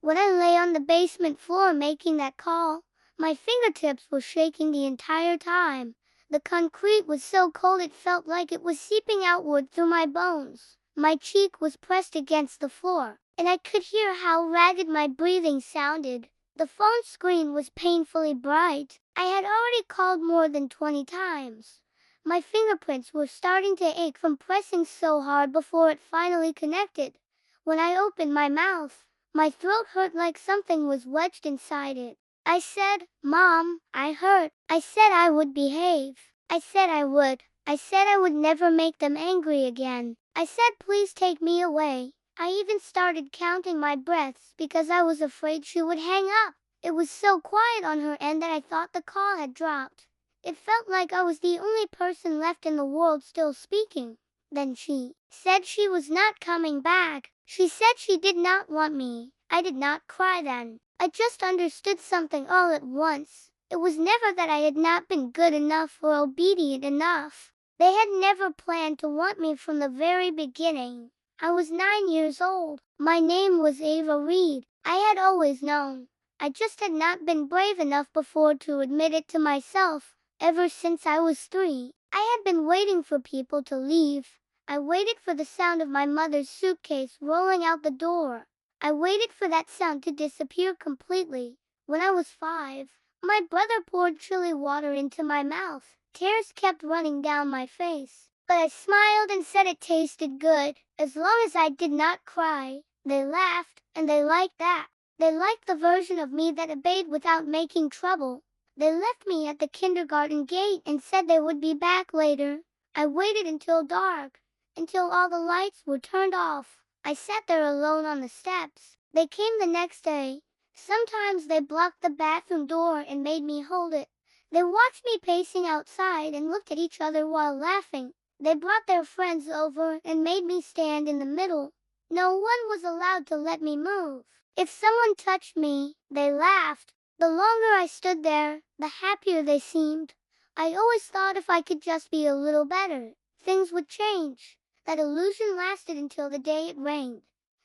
When I lay on the basement floor making that call, my fingertips were shaking the entire time. The concrete was so cold it felt like it was seeping outward through my bones. My cheek was pressed against the floor, and I could hear how ragged my breathing sounded. The phone screen was painfully bright. I had already called more than 20 times. My fingerprints were starting to ache from pressing so hard before it finally connected. When I opened my mouth, my throat hurt like something was wedged inside it. I said, "Mom, I hurt." I said I would behave. I said I would. I said I would never make them angry again. I said, "Please take me away." I even started counting my breaths because I was afraid she would hang up. It was so quiet on her end that I thought the call had dropped. It felt like I was the only person left in the world still speaking. Then she said she was not coming back. She said she did not want me. I did not cry then. I just understood something all at once. It was never that I had not been good enough or obedient enough. They had never planned to want me from the very beginning. I was 9 years old. My name was Ava Reed. I had always known. I just had not been brave enough before to admit it to myself. Ever since I was 3, I had been waiting for people to leave. I waited for the sound of my mother's suitcase rolling out the door. I waited for that sound to disappear completely. When I was 5, my brother poured chili water into my mouth. Tears kept running down my face, but I smiled and said it tasted good, as long as I did not cry. They laughed, and they liked that. They liked the version of me that obeyed without making trouble. They left me at the kindergarten gate and said they would be back later. I waited until dark, until all the lights were turned off. I sat there alone on the steps. They came the next day. Sometimes they blocked the bathroom door and made me hold it. They watched me pacing outside and looked at each other while laughing. They brought their friends over and made me stand in the middle. No one was allowed to let me move. If someone touched me, they laughed. The longer I stood there, the happier they seemed. I always thought if I could just be a little better, things would change. That illusion lasted until the day it rained.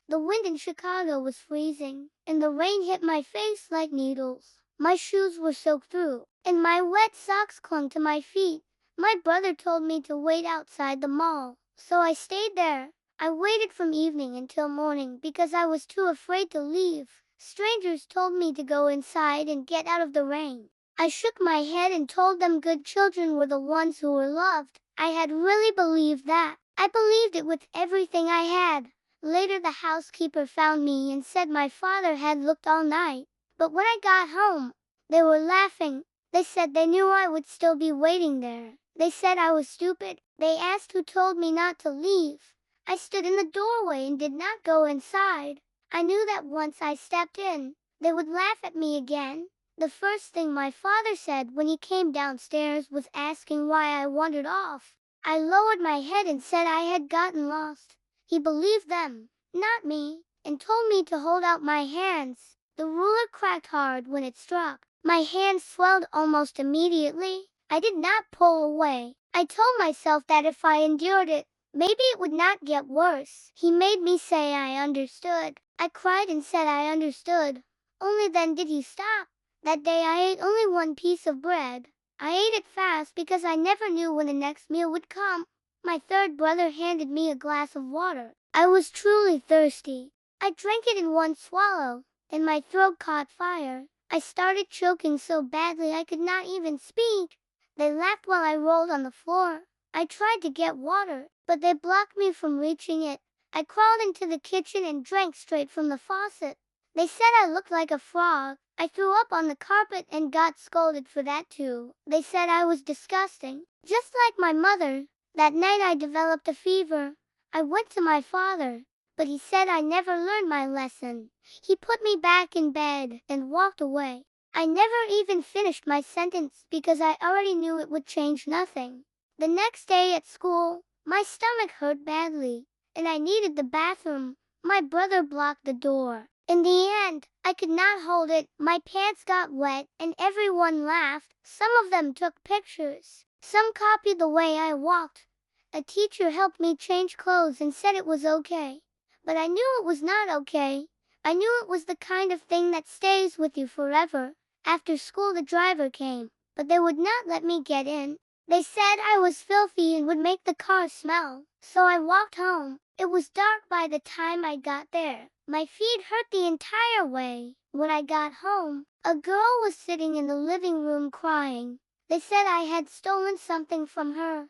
The wind in Chicago was freezing, and the rain hit my face like needles. My shoes were soaked through, and my wet socks clung to my feet. My brother told me to wait outside the mall, so I stayed there. I waited from evening until morning because I was too afraid to leave. Strangers told me to go inside and get out of the rain. I shook my head and told them good children were the ones who were loved. I had really believed that. I believed it with everything I had. Later the housekeeper found me and said my father had looked all night. But when I got home, they were laughing. They said they knew I would still be waiting there. They said I was stupid. They asked who told me not to leave. I stood in the doorway and did not go inside. I knew that once I stepped in, they would laugh at me again. The first thing my father said when he came downstairs was asking why I wandered off. I lowered my head and said I had gotten lost. He believed them, not me, and told me to hold out my hands. The ruler cracked hard when it struck. My hands swelled almost immediately. I did not pull away. I told myself that if I endured it, maybe it would not get worse. He made me say I understood. I cried and said I understood. Only then did he stop. That day I ate only one piece of bread. I ate it fast because I never knew when the next meal would come. My third brother handed me a glass of water. I was truly thirsty. I drank it in one swallow, and my throat caught fire. I started choking so badly I could not even speak. They laughed while I rolled on the floor. I tried to get water, but they blocked me from reaching it. I crawled into the kitchen and drank straight from the faucet. They said I looked like a frog. I threw up on the carpet and got scolded for that too. They said I was disgusting, just like my mother. That night I developed a fever. I went to my father, but he said I never learned my lesson. He put me back in bed and walked away. I never even finished my sentence because I already knew it would change nothing. The next day at school, my stomach hurt badly, and I needed the bathroom. My brother blocked the door. In the end, I could not hold it. My pants got wet, and everyone laughed. Some of them took pictures. Some copied the way I walked. A teacher helped me change clothes and said it was okay. But I knew it was not okay. I knew it was the kind of thing that stays with you forever. After school the driver came, but they would not let me get in. They said I was filthy and would make the car smell, so I walked home. It was dark by the time I got there. My feet hurt the entire way. When I got home, a girl was sitting in the living room crying. They said I had stolen something from her.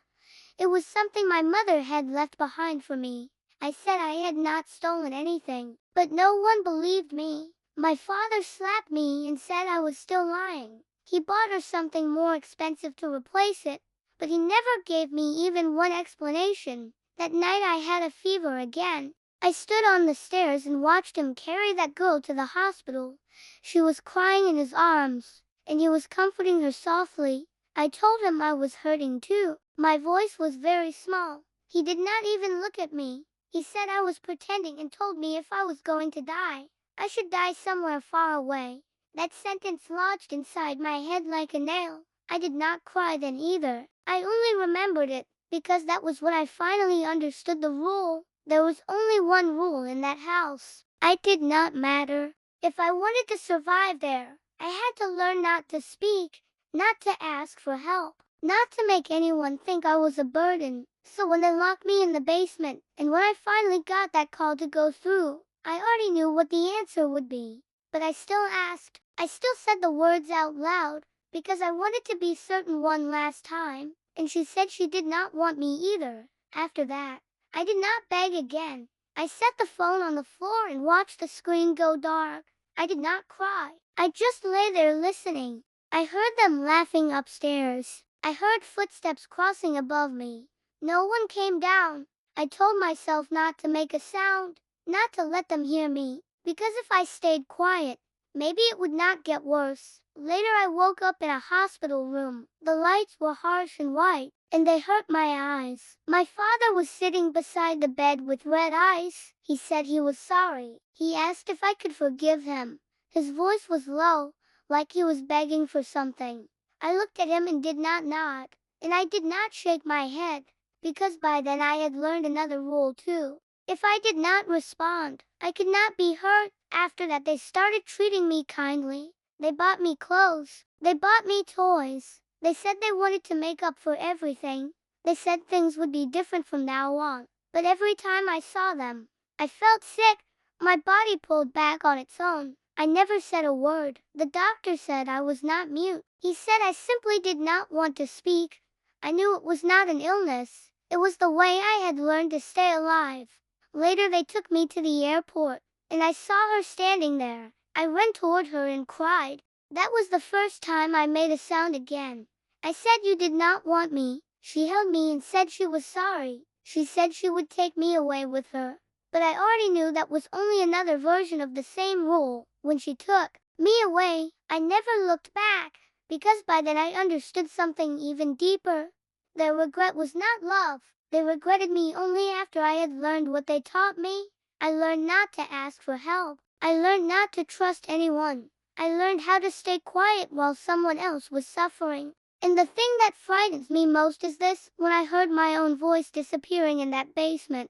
It was something my mother had left behind for me. I said I had not stolen anything, but no one believed me. My father slapped me and said I was still lying. He bought her something more expensive to replace it, but he never gave me even one explanation. That night I had a fever again. I stood on the stairs and watched him carry that girl to the hospital. She was crying in his arms, and he was comforting her softly. I told him I was hurting too. My voice was very small. He did not even look at me. He said I was pretending and told me if I was going to die, I should die somewhere far away. That sentence lodged inside my head like a nail. I did not cry then either. I only remembered it, because that was when I finally understood the rule. There was only one rule in that house. I did not matter. If I wanted to survive there, I had to learn not to speak, not to ask for help, not to make anyone think I was a burden. So when they locked me in the basement, and when I finally got that call to go through, I already knew what the answer would be. But I still asked. I still said the words out loud, because I wanted to be certain one last time. And she said she did not want me either. After that, I did not beg again. I set the phone on the floor and watched the screen go dark. I did not cry. I just lay there listening. I heard them laughing upstairs. I heard footsteps crossing above me. No one came down. I told myself not to make a sound, not to let them hear me, because if I stayed quiet, maybe it would not get worse. Later I woke up in a hospital room. The lights were harsh and white, and they hurt my eyes. My father was sitting beside the bed with red eyes. He said he was sorry. He asked if I could forgive him. His voice was low, like he was begging for something. I looked at him and did not nod, and I did not shake my head, because by then I had learned another rule too. If I did not respond, I could not be hurt. After that they started treating me kindly. They bought me clothes. They bought me toys. They said they wanted to make up for everything. They said things would be different from now on. But every time I saw them, I felt sick. My body pulled back on its own. I never said a word. The doctor said I was not mute. He said I simply did not want to speak. I knew it was not an illness. It was the way I had learned to stay alive. Later they took me to the airport, and I saw her standing there. I ran toward her and cried. That was the first time I made a sound again. I said you did not want me. She held me and said she was sorry. She said she would take me away with her. But I already knew that was only another version of the same rule. When she took me away, I never looked back, because by then I understood something even deeper. Their regret was not love. They regretted me only after I had learned what they taught me. I learned not to ask for help. I learned not to trust anyone. I learned how to stay quiet while someone else was suffering. And the thing that frightens me most is this: when I heard my own voice disappearing in that basement,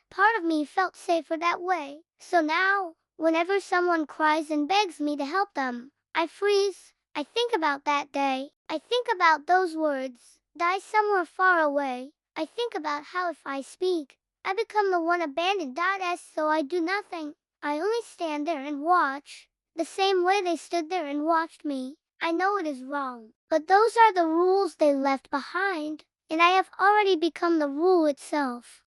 part of me felt safer that way. So now, whenever someone cries and begs me to help them, I freeze. I think about that day. I think about those words, die somewhere far away. I think about how if I speak, I become the one abandoned. So I do nothing. I only stand there and watch, the same way they stood there and watched me. I know it is wrong, but those are the rules they left behind, and I have already become the rule itself.